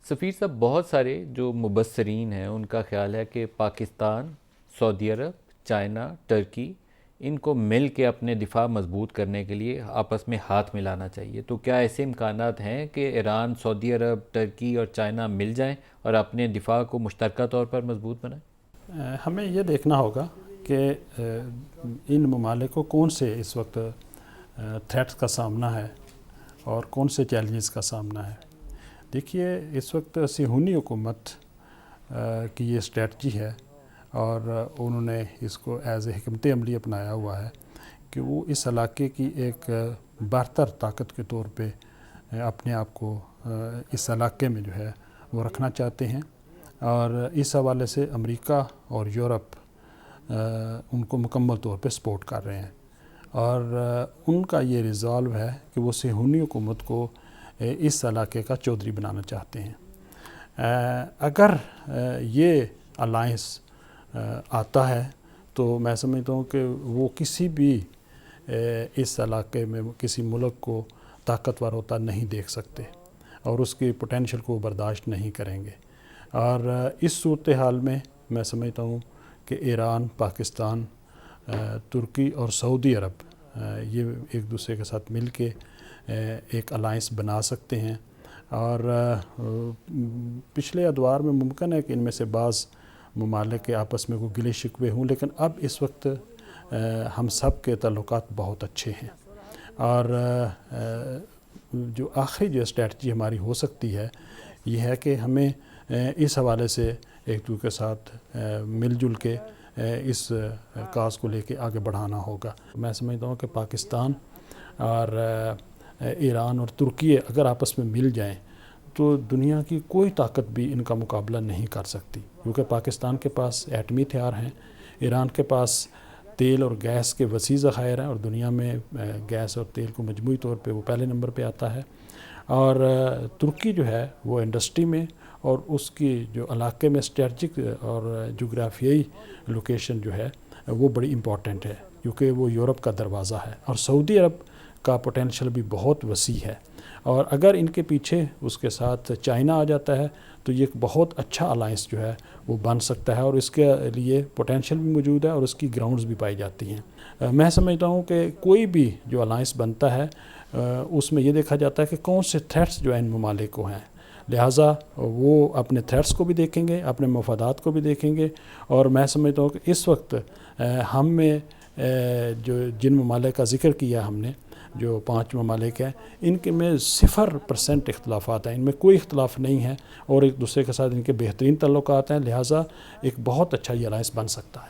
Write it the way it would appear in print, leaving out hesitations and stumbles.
سفیر صاحب، بہت سارے جو مبصرین ہیں ان کا خیال ہے کہ پاکستان، سعودی عرب، چائنا، ٹرکی، ان کو مل کے اپنے دفاع مضبوط کرنے کے لیے آپس میں ہاتھ ملانا چاہیے۔ تو کیا ایسے امکانات ہیں کہ ایران، سعودی عرب، ٹرکی اور چائنا مل جائیں اور اپنے دفاع کو مشترکہ طور پر مضبوط بنائیں؟ ہمیں یہ دیکھنا ہوگا کہ ان ممالک کو کون سے اس وقت تھریٹس کا سامنا ہے اور کون سے چیلنجز کا سامنا ہے۔ دیکھیے، اس وقت صہیونی حکومت کی یہ اسٹریٹجی ہے اور انہوں نے اس کو ایز اے حکمت عملی اپنایا ہوا ہے کہ وہ اس علاقے کی ایک برتر طاقت کے طور پہ اپنے آپ کو اس علاقے میں جو ہے وہ رکھنا چاہتے ہیں، اور اس حوالے سے امریکہ اور یورپ ان کو مکمل طور پہ سپورٹ کر رہے ہیں، اور ان کا یہ ریزالو ہے کہ وہ صہیونی حکومت کو اس علاقے کا چودھری بنانا چاہتے ہیں۔ اگر یہ الائنس آتا ہے تو میں سمجھتا ہوں کہ وہ کسی بھی اس علاقے میں کسی ملک کو طاقتور ہوتا نہیں دیکھ سکتے اور اس کی پوٹینشل کو برداشت نہیں کریں گے، اور اس صورتحال میں سمجھتا ہوں کہ ایران، پاکستان، ترکی اور سعودی عرب یہ ایک دوسرے کے ساتھ مل کے ایک الائنس بنا سکتے ہیں، اور پچھلے ادوار میں ممکن ہے کہ ان میں سے بعض ممالک کے آپس میں کوئی گلے شکوے ہوں، لیکن اب اس وقت ہم سب کے تعلقات بہت اچھے ہیں، اور جو آخری جو اسٹریٹجی ہماری ہو سکتی ہے یہ ہے کہ ہمیں اس حوالے سے ایک دوسرے کے ساتھ مل جل کے اس کاز کو لے کے آگے بڑھانا ہوگا۔ میں سمجھتا ہوں کہ پاکستان اور ایران اور ترکی اگر آپس میں مل جائیں تو دنیا کی کوئی طاقت بھی ان کا مقابلہ نہیں کر سکتی، کیونکہ پاکستان کے پاس ایٹمی ہتھیار ہیں، ایران کے پاس تیل اور گیس کے وسیع ذخائر ہیں، اور دنیا میں گیس اور تیل کو مجموعی طور پہ وہ پہلے نمبر پہ آتا ہے، اور ترکی جو ہے وہ انڈسٹری میں اور اس کی جو علاقے میں اسٹریٹجک اور جغرافیائی لوکیشن جو ہے وہ بڑی امپورٹنٹ ہے، کیونکہ وہ یورپ کا دروازہ ہے، اور سعودی عرب کا پوٹینشل بھی بہت وسیع ہے، اور اگر ان کے پیچھے اس کے ساتھ چائنا آ جاتا ہے تو یہ ایک بہت اچھا الائنس جو ہے وہ بن سکتا ہے، اور اس کے لیے پوٹینشل بھی موجود ہے اور اس کی گراؤنڈز بھی پائی جاتی ہیں۔ میں سمجھتا ہوں کہ کوئی بھی جو الائنس بنتا ہے اس میں یہ دیکھا جاتا ہے کہ کون سے تھریٹس جو ان ممالک کو ہیں، لہٰذا وہ اپنے تھریٹس کو بھی دیکھیں گے، اپنے مفادات کو بھی دیکھیں گے، اور میں سمجھتا ہوں کہ اس وقت ہم میں جو جن ممالک کا ذکر کیا ہم نے، جو 5 ممالک ہیں، ان کے میں 0% اختلافات ہیں، ان میں کوئی اختلاف نہیں ہے، اور ایک دوسرے کے ساتھ ان کے بہترین تعلقات ہیں، لہٰذا ایک بہت اچھا یہ الائنس بن سکتا ہے۔